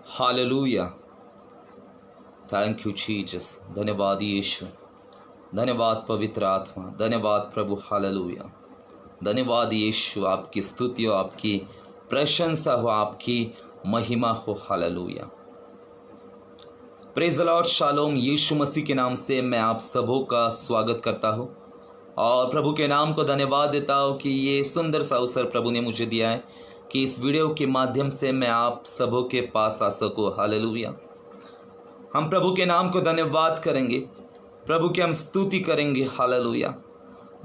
Hallelujah. Thank you Jesus. धन्यवाद यीशु, धन्यवाद पवित्र आत्मा, धन्यवाद प्रभु। हालेलुया। धन्यवाद यीशु, आपकी स्तुति हो, आपकी प्रशंसा हो, आपकी महिमा हो। Hallelujah. Praise the Lord. Shalom. यीशु मसीह के नाम से मैं आप सबों का स्वागत करता हूँ और प्रभु के नाम को धन्यवाद देता हूँ कि ये सुंदर सा अवसर प्रभु ने मुझे दिया है कि इस वीडियो के माध्यम से मैं आप सबों के पास आ सकूँ। हालेलुया। हम प्रभु के नाम को धन्यवाद करेंगे, प्रभु की हम स्तुति करेंगे। हालेलुया।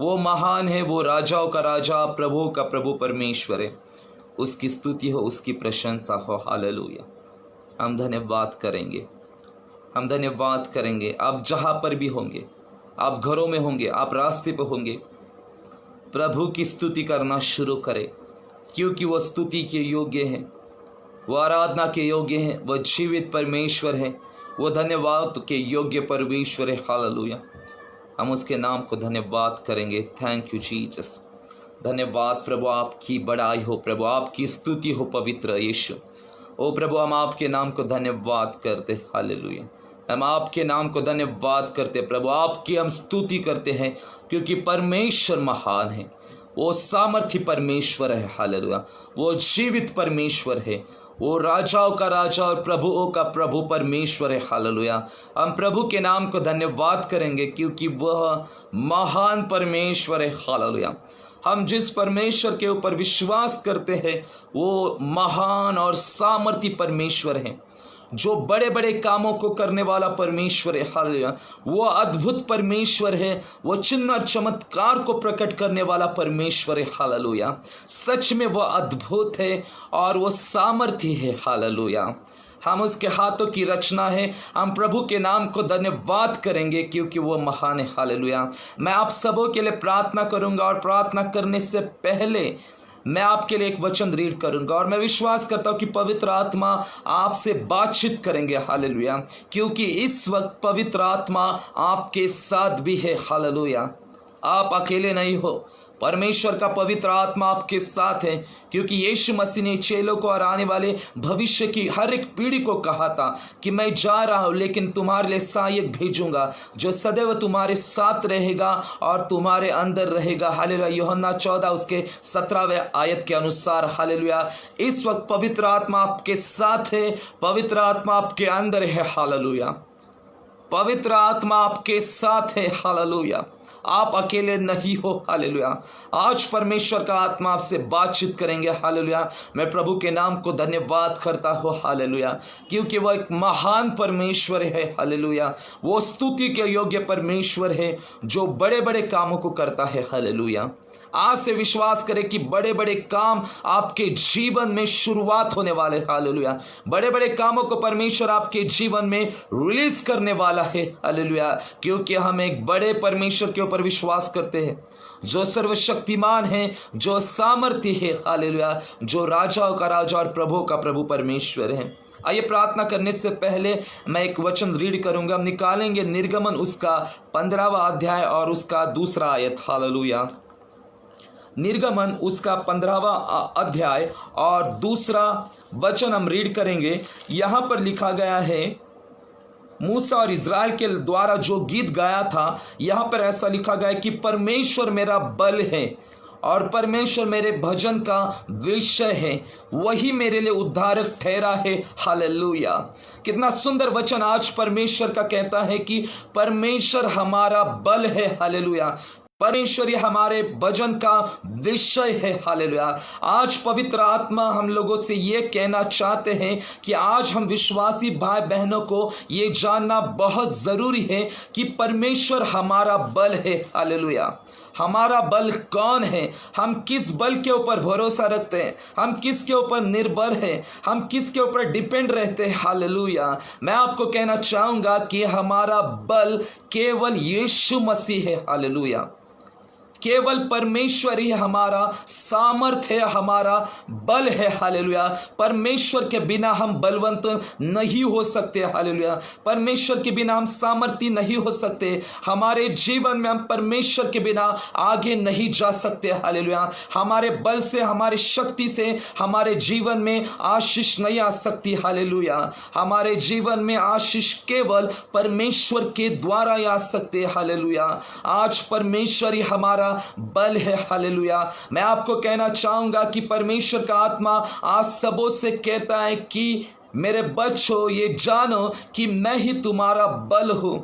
वो महान है, वो राजाओं का राजा, प्रभु का प्रभु परमेश्वर है। उसकी स्तुति हो, उसकी प्रशंसा हो। हालेलुया। हम धन्यवाद करेंगे, हम धन्यवाद करेंगे। आप जहाँ पर भी होंगे, आप घरों में होंगे, आप रास्ते पर होंगे, प्रभु की स्तुति करना शुरू करें, क्योंकि वो स्तुति के योग्य हैं, वो आराधना के योग्य हैं, वो जीवित परमेश्वर है, वो धन्यवाद के योग्य परमेश्वर है। हालेलुया। हम उसके नाम को धन्यवाद करेंगे। Thank you Jesus. धन्यवाद प्रभु, आपकी बड़ाई हो प्रभु, आपकी स्तुति हो पवित्र यीशु। ओ प्रभु, हम आपके नाम को धन्यवाद करते। हालेलुया। हम आपके नाम को धन्यवाद करते प्रभु, आपकी हम स्तुति करते हैं, क्योंकि परमेश्वर महान है, वो सामर्थी परमेश्वर है। हालेलुया। वो जीवित परमेश्वर है, वो राजाओं का राजा और प्रभुओं का प्रभु परमेश्वर है। हालेलुया। हम प्रभु के नाम को धन्यवाद करेंगे, क्योंकि वह महान परमेश्वर है। हालेलुया। हम जिस परमेश्वर के ऊपर विश्वास करते हैं वो महान और सामर्थी परमेश्वर है, जो बड़े बड़े कामों को करने वाला परमेश्वर है। हालेलुया। वो अद्भुत परमेश्वर है, वो चिन्ह और चमत्कार को प्रकट करने वाला परमेश्वर है। हालेलुया। सच में वो अद्भुत है और वो सामर्थी है। हालेलुया। हम उसके हाथों की रचना है। हम प्रभु के नाम को धन्यवाद करेंगे, क्योंकि वो महान है। हालेलुया। मैं आप सबों के लिए प्रार्थना करूंगा और प्रार्थना करने से पहले मैं आपके लिए एक वचन रीड करूंगा और मैं विश्वास करता हूं कि पवित्र आत्मा आपसे बातचीत करेंगे। हालेलुया। क्योंकि इस वक्त पवित्र आत्मा आपके साथ भी है। हालेलुया। आप अकेले नहीं हो, परमेश्वर का पवित्र आत्मा आपके साथ है, क्योंकि यीशु मसीह ने चेलों को और आने वाले भविष्य की हर एक पीढ़ी को कहा था कि मैं जा रहा हूं, लेकिन तुम्हारे लिए सहायक भेजूंगा जो सदैव तुम्हारे साथ रहेगा और तुम्हारे अंदर रहेगा। हालेलुया। यूहन्ना 14 उसके 17वें आयत के अनुसार। हालेलुया। इस वक्त पवित्र आत्मा आपके साथ है, पवित्र आत्मा आपके अंदर है। हालेलुया। पवित्र आत्मा आपके साथ है। हालेलुया। आप अकेले नहीं हो। हालेलुया। आज परमेश्वर का आत्मा आपसे बातचीत करेंगे। हालेलुया। मैं प्रभु के नाम को धन्यवाद करता हूँ। हालेलुया। क्योंकि वह एक महान परमेश्वर है। हालेलुया। वो स्तुति के योग्य परमेश्वर है, जो बड़े बड़े कामों को करता है। हालेलुया। आज से विश्वास करें कि बड़े बड़े काम आपके जीवन में शुरुआत होने वाले। हालेलुया। बड़े बड़े कामों को परमेश्वर आपके जीवन में रिलीज करने वाला है। हालेलुया। क्योंकि हम एक बड़े परमेश्वर के ऊपर विश्वास करते हैं, जो सर्वशक्तिमान है, जो सामर्थी है। हालेलुया। जो राजाओं का राजा और प्रभु का प्रभु परमेश्वर है। आइए प्रार्थना करने से पहले मैं एक वचन रीड करूंगा। हम निकालेंगे निर्गमन उसका 15वां अध्याय और उसका 2 आयत। हालेलुया। निर्गमन उसका 15वां अध्याय और 2 वचन हम रीड करेंगे। यहाँ पर लिखा गया है, मूसा और इज़राइल के द्वारा जो गीत गाया था, यहाँ पर ऐसा लिखा गया है कि परमेश्वर मेरा बल है और परमेश्वर मेरे भजन का विषय है, वही मेरे लिए उद्धारक ठहरा है। हालेलुया। कितना सुंदर वचन आज परमेश्वर का कहता है कि परमेश्वर हमारा बल है। हालेलुया। परमेश्वर ये हमारे भजन का विषय है। हालेलुया। आज पवित्र आत्मा हम लोगों से ये कहना चाहते हैं कि आज हम विश्वासी भाई बहनों को ये जानना बहुत ज़रूरी है कि परमेश्वर हमारा बल है। हालेलुया। हमारा बल कौन है? हम किस बल के ऊपर भरोसा रखते हैं? हम किसके ऊपर निर्भर हैं? हम किसके ऊपर डिपेंड रहते हैं? हालेलुया। मैं आपको कहना चाहूँगा कि हमारा बल केवल यीशु मसीह है। हालेलुया। केवल परमेश्वर ही हमारा सामर्थ्य है, हमारा बल है। हालेलुया। परमेश्वर के बिना हम बलवंत नहीं हो सकते। हालेलुया। परमेश्वर के बिना हम सामर्थ्य नहीं हो सकते। हमारे जीवन में हम परमेश्वर के बिना आगे नहीं जा सकते। हालेलुया। हमारे बल से, हमारे शक्ति से हमारे जीवन में आशीष नहीं आ सकती। हालेलुया। हमारे जीवन में आशीष केवल परमेश्वर के द्वारा ही आ सकते। हालेलुया। आज परमेश्वर ही हमारा बल है। हालेलुया। मैं आपको कहना चाहूंगा कि परमेश्वर का आत्मा आज सबों से कहता है कि मेरे बच्चों, ये जानो कि मैं ही तुम्हारा बल हूं।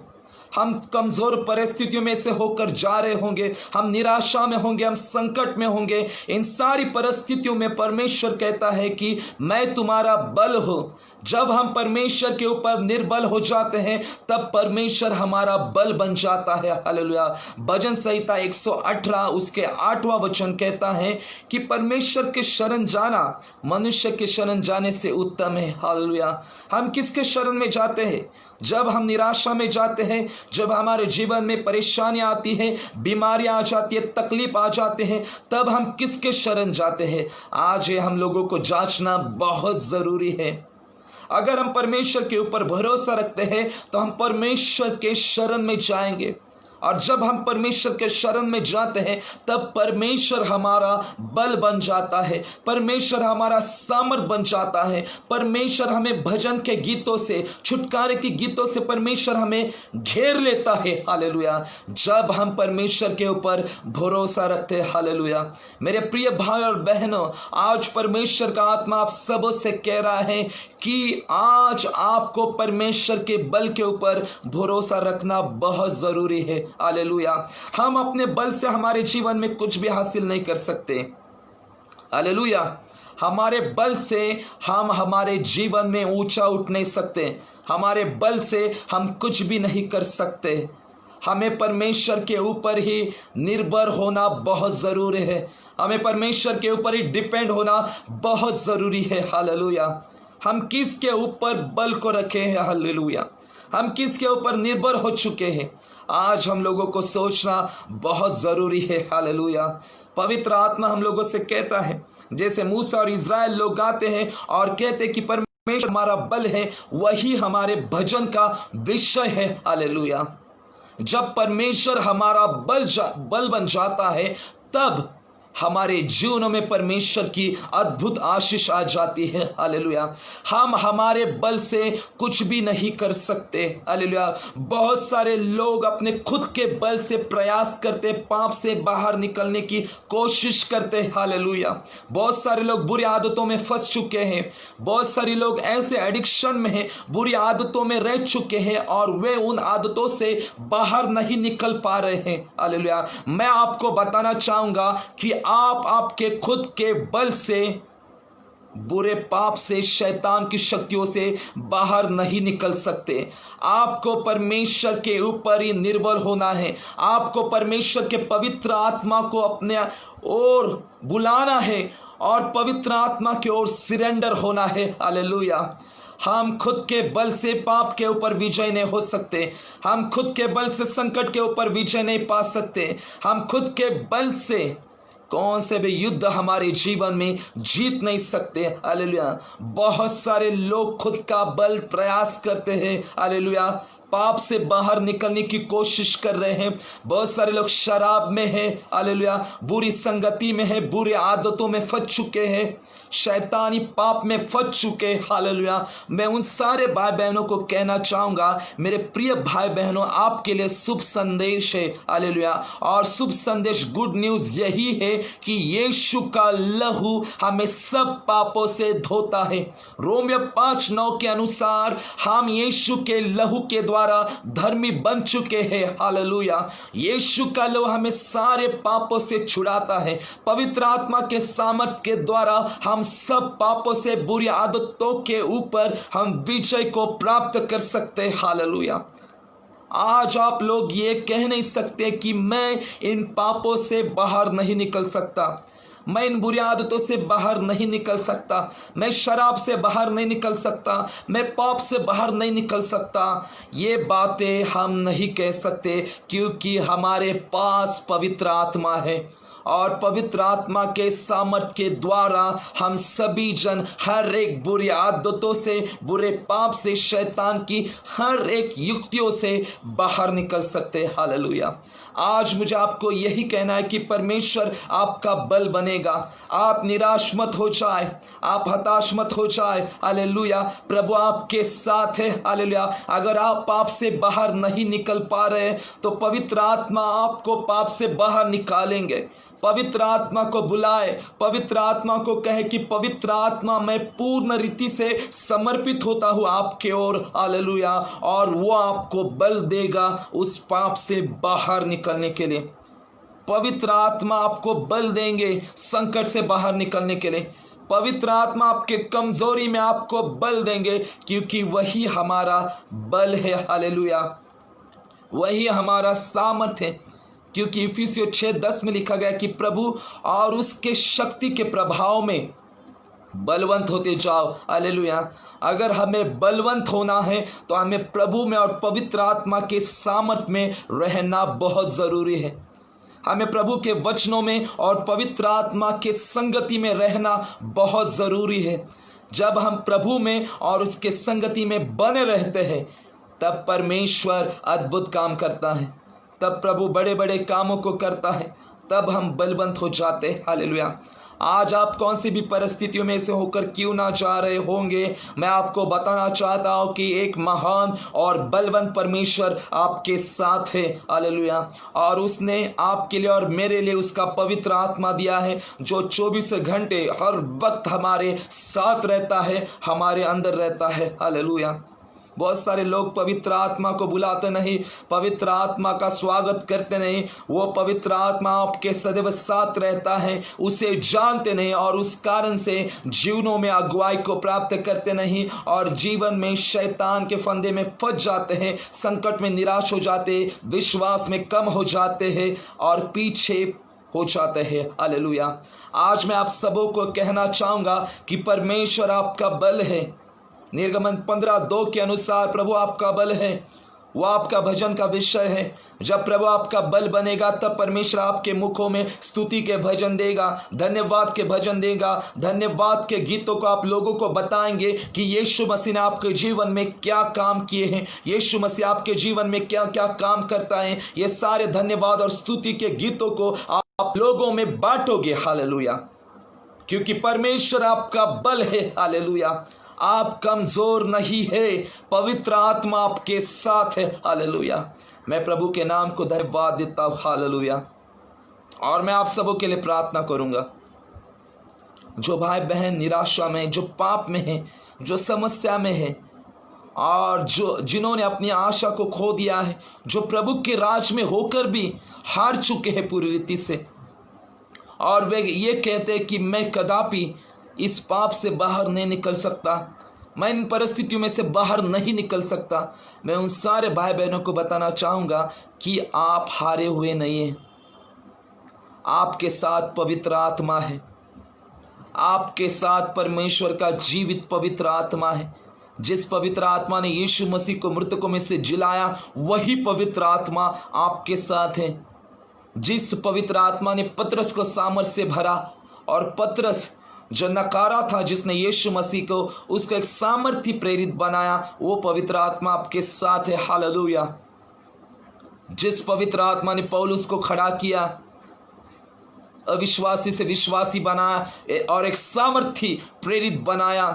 हम कमजोर परिस्थितियों में से होकर जा रहे होंगे, हम निराशा में होंगे, हम संकट में होंगे। इन सारी परिस्थितियों में परमेश्वर कहता है कि मैं तुम्हारा बल हूं। जब हम परमेश्वर के ऊपर निर्बल हो जाते हैं तब परमेश्वर हमारा बल बन जाता है। हालेलुया। भजन संहिता 118 उसके 8वां वचन कहता है कि परमेश्वर के शरण जाना मनुष्य के शरण जाने से उत्तम है। हालेलुया। हम किसके शरण में जाते हैं? जब हम निराशा में जाते हैं, जब हमारे जीवन में परेशानियां आती हैं, बीमारियां आ जाती है, तकलीफ आ जाते हैं, तब हम किसके शरण जाते हैं? आज ये हम लोगों को जांचना बहुत जरूरी है। अगर हम परमेश्वर के ऊपर भरोसा रखते हैं तो हम परमेश्वर के शरण में जाएंगे, और जब हम परमेश्वर के शरण में जाते हैं तब परमेश्वर हमारा बल बन जाता है, परमेश्वर हमारा सामर्थ बन जाता है। परमेश्वर हमें भजन के गीतों से, छुटकारे के गीतों से परमेश्वर हमें घेर लेता है। हालेलुया। जब हम परमेश्वर के ऊपर भरोसा रखते हैं। हालेलुया। मेरे प्रिय भाई और बहनों, आज परमेश्वर का आत्मा आप सबों से कह रहा है कि आज आपको परमेश्वर के बल के ऊपर भरोसा रखना बहुत जरूरी है। हालेलुया। हम अपने बल से हमारे जीवन में कुछ भी हासिल नहीं कर सकते। हालेलुया। हमारे बल से हम हमारे जीवन में ऊंचा उठ नहीं सकते। हमारे बल से हम कुछ भी नहीं कर सकते। हमें परमेश्वर के ऊपर ही निर्भर होना बहुत जरूरी है। हमें परमेश्वर के ऊपर ही डिपेंड होना बहुत जरूरी है। हालेलुया। हम किसके ऊपर बल को रखे हैं? हालेलुया। हम किसके ऊपर निर्भर हो चुके हैं? आज हम लोगों को सोचना बहुत जरूरी है। हालेलुया। पवित्र आत्मा हम लोगों से कहता है, जैसे मूसा और इज़राइल लोग गाते हैं और कहते हैं कि परमेश्वर हमारा बल है, वही हमारे भजन का विषय है। हालेलुया। जब परमेश्वर हमारा बल बन जाता है तब हमारे जीवनों में परमेश्वर की अद्भुत आशीष आ जाती है। हालेलुया। हम हमारे बल से कुछ भी नहीं कर सकते। हालेलुया। बहुत सारे लोग अपने खुद के बल से प्रयास करते, पाप से बाहर निकलने की कोशिश करते। हालेलुया। बहुत सारे लोग बुरी आदतों में फंस चुके हैं। बहुत सारे लोग ऐसे एडिक्शन में हैं, बुरी आदतों में रह चुके हैं और वे उन आदतों से बाहर नहीं निकल पा रहे हैं। हालेलुया। मैं आपको बताना चाहूंगा कि आप आपके खुद के बल से बुरे पाप से, शैतान की शक्तियों से बाहर नहीं निकल सकते। आपको परमेश्वर के ऊपर ही निर्भर होना है। आपको परमेश्वर के पवित्र आत्मा को अपने ओर बुलाना है और पवित्र आत्मा की ओर सरेंडर होना है। हालेलुया। हम खुद के बल से पाप के ऊपर विजय नहीं हो सकते। हम खुद के बल से संकट के ऊपर विजय नहीं पा सकते। हम खुद के बल से कौन से भी युद्ध हमारे जीवन में जीत नहीं सकते। हालेलुया। बहुत सारे लोग खुद का बल प्रयास करते हैं। हालेलुया। पाप से बाहर निकलने की कोशिश कर रहे हैं। बहुत सारे लोग शराब में हैं। हालेलुया। बुरी संगति में है, बुरी आदतों में फंस चुके हैं, शैतानी पाप में फंस चुके। हालेलुया। मैं उन सारे भाई बहनों को कहना चाहूंगा, मेरे प्रिय भाई बहनों, आपके लिए शुभ संदेश है। हालेलुया। और शुभ संदेश, गुड न्यूज यही है कि यीशु का लहू हमें सब पापों से धोता है। रोमियो 5:9 के अनुसार हम यीशु के लहू के द्वारा धर्मी बन चुके हैं। हालेलुया। यीशु का लहू हमें सारे पापों से छुड़ाता है। पवित्र आत्मा के सामर्थ के द्वारा हम सब पापों से, बुरी आदतों के ऊपर हम विजय को प्राप्त कर सकते हैं। हालेलुया। आज आप लोग ये कह नहीं सकते कि मैं इन पापों से बाहर नहीं निकल सकता, मैं इन बुरी आदतों से बाहर नहीं निकल सकता, मैं शराब से बाहर नहीं निकल सकता, मैं पाप से बाहर नहीं निकल सकता। ये बातें हम नहीं कह सकते, क्योंकि हमारे पास पवित्र आत्मा है और पवित्र आत्मा के सामर्थ के द्वारा हम सभी जन हर एक बुरी आदतों से, बुरे पाप से, शैतान की हर एक युक्तियों से बाहर निकल सकते। हालेलुया। आज मुझे आपको यही कहना है कि परमेश्वर आपका बल बनेगा। आप निराश मत हो जाए, आप हताश मत हो जाए। हालेलुया। प्रभु आपके साथ है। हालेलुया। अगर आप पाप से बाहर नहीं निकल पा रहे तो पवित्र आत्मा आपको पाप से बाहर निकालेंगे। पवित्र आत्मा को बुलाए, पवित्र आत्मा को कहे कि पवित्र आत्मा मैं पूर्ण रीति से समर्पित होता हूँ आपके ओर। हालेलुया। और वो आपको बल देगा उस पाप से बाहर निकलने के लिए। पवित्र आत्मा आपको बल देंगे संकट से बाहर निकलने के लिए। पवित्र आत्मा आपके कमजोरी में आपको बल देंगे, क्योंकि वही हमारा बल है। हालेलुया। वही हमारा सामर्थ है, क्योंकि इफिसियों 6:10 में लिखा गया कि प्रभु और उसके शक्ति के प्रभाव में बलवंत होते जाओ। हालेलुया। अगर हमें बलवंत होना है तो हमें प्रभु में और पवित्र आत्मा के सामर्थ में रहना बहुत ज़रूरी है। हमें प्रभु के वचनों में और पवित्र आत्मा के संगति में रहना बहुत ज़रूरी है। जब हम प्रभु में और उसके संगति में बने रहते हैं तब परमेश्वर अद्भुत काम करता है, तब प्रभु बड़े बड़े कामों को करता है, तब हम बलवंत हो जाते हैं। हालेलुया। आज आप कौन सी भी परिस्थितियों में से होकर क्यों ना जा रहे होंगे, मैं आपको बताना चाहता हूँ कि एक महान और बलवंत परमेश्वर आपके साथ है। हालेलुया। और उसने आपके लिए और मेरे लिए उसका पवित्र आत्मा दिया है, जो 24 घंटे हर वक्त हमारे साथ रहता है, हमारे अंदर रहता है। हालेलुया। बहुत सारे लोग पवित्र आत्मा को बुलाते नहीं, पवित्र आत्मा का स्वागत करते नहीं। वो पवित्र आत्मा आपके सदैव साथ रहता है, उसे जानते नहीं और उस कारण से जीवनों में अगुवाई को प्राप्त करते नहीं और जीवन में शैतान के फंदे में फंस जाते हैं, संकट में निराश हो जाते, विश्वास में कम हो जाते हैं और पीछे हो जाते हैं। हालेलुया। आज मैं आप सबों को कहना चाहूँगा कि परमेश्वर आपका बल है। निर्गमन 15:2 के अनुसार प्रभु आपका बल है, वो आपका भजन का विषय है। जब प्रभु आपका बल बनेगा तब परमेश्वर आपके मुखों में स्तुति के भजन देगा, धन्यवाद के भजन देगा। धन्यवाद के गीतों को आप लोगों को बताएंगे कि यीशु मसीह ने आपके जीवन में क्या काम किए हैं, यीशु मसीह आपके जीवन में क्या क्या काम करता है। ये सारे धन्यवाद और स्तुति के गीतों को आप लोगों में बांटोगे। हालेलुया। क्योंकि परमेश्वर आपका बल है। हालेलुया। आप कमजोर नहीं है, पवित्र आत्मा आपके साथ है। हालेलुया। मैं प्रभु के नाम को धन्यवाद देता हूँ। हालेलुया। और मैं आप सबों के लिए प्रार्थना करूंगा, जो भाई बहन निराशा में, जो पाप में है, जो समस्या में है और जिन्होंने अपनी आशा को खो दिया है, जो प्रभु के राज में होकर भी हार चुके हैं पूरी रीति से, और वे ये कहते हैं कि मैं कदापि इस पाप से बाहर नहीं निकल सकता, मैं इन परिस्थितियों में से बाहर नहीं निकल सकता। मैं उन सारे भाई बहनों को बताना चाहूँगा कि आप हारे हुए नहीं हैं। आपके साथ पवित्र आत्मा है, आपके साथ परमेश्वर का जीवित पवित्र आत्मा है। जिस पवित्र आत्मा ने यीशु मसीह को मृतकों में से जिलाया, वही पवित्र आत्मा आपके साथ है। जिस पवित्र आत्मा ने पतरस को सामर्थ से भरा और पतरस जो नकारा था, जिसने यीशु मसीह को उसको एक सामर्थी प्रेरित बनाया, वो पवित्र आत्मा आपके साथ है। हालेलुया। जिस पवित्र आत्मा ने पौलुस को खड़ा किया, अविश्वासी से विश्वासी बनाया और एक सामर्थी प्रेरित बनाया,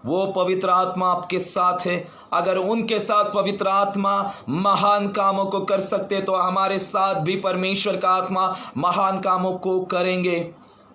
वो पवित्र आत्मा आपके साथ है। अगर उनके साथ पवित्र आत्मा महान कामों को कर सकते तो हमारे साथ भी परमेश्वर का आत्मा महान कामों को करेंगे।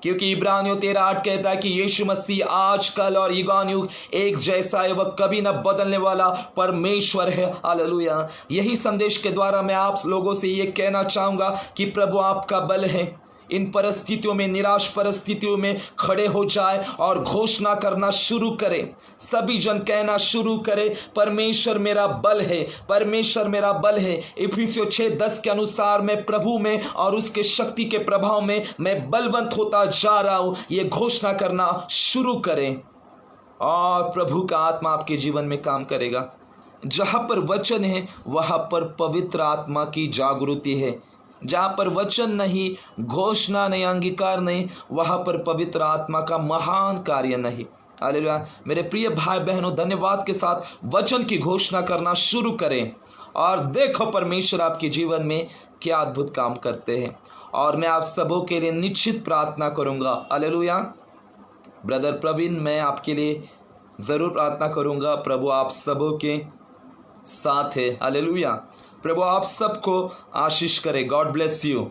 क्योंकि इब्रानियों 13:8 कहता है कि यीशु मसीह आज कल और युगान युग एक जैसा है, वह कभी न बदलने वाला परमेश्वर है। हालेलुया। यही संदेश के द्वारा मैं आप लोगों से ये कहना चाहूँगा कि प्रभु आपका बल है। इन परिस्थितियों में, निराश परिस्थितियों में खड़े हो जाए और घोषणा करना शुरू करें। सभी जन कहना शुरू करें, परमेश्वर मेरा बल है, परमेश्वर मेरा बल है। इफिसियों 6:10 के अनुसार मैं प्रभु में और उसके शक्ति के प्रभाव में मैं बलवंत होता जा रहा हूं। ये घोषणा करना शुरू करें और प्रभु का आत्मा आपके जीवन में काम करेगा। जहां पर वचन है वहां पर पवित्र आत्मा की जागृति है। जहां पर वचन नहीं, घोषणा नहीं, अंगीकार नहीं, वहां पर पवित्र आत्मा का महान कार्य नहीं। हालेलुया। मेरे प्रिय भाई बहनों, धन्यवाद के साथ वचन की घोषणा करना शुरू करें और देखो परमेश्वर आपके जीवन में क्या अद्भुत काम करते हैं। और मैं आप सबों के लिए निश्चित प्रार्थना करूंगा। हालेलुया। ब्रदर प्रवीण, मैं आपके लिए ज़रूर प्रार्थना करूंगा। प्रभु आप सबों के साथ है। हालेलुया। प्रभु आप सबको आशीष करे। God bless you.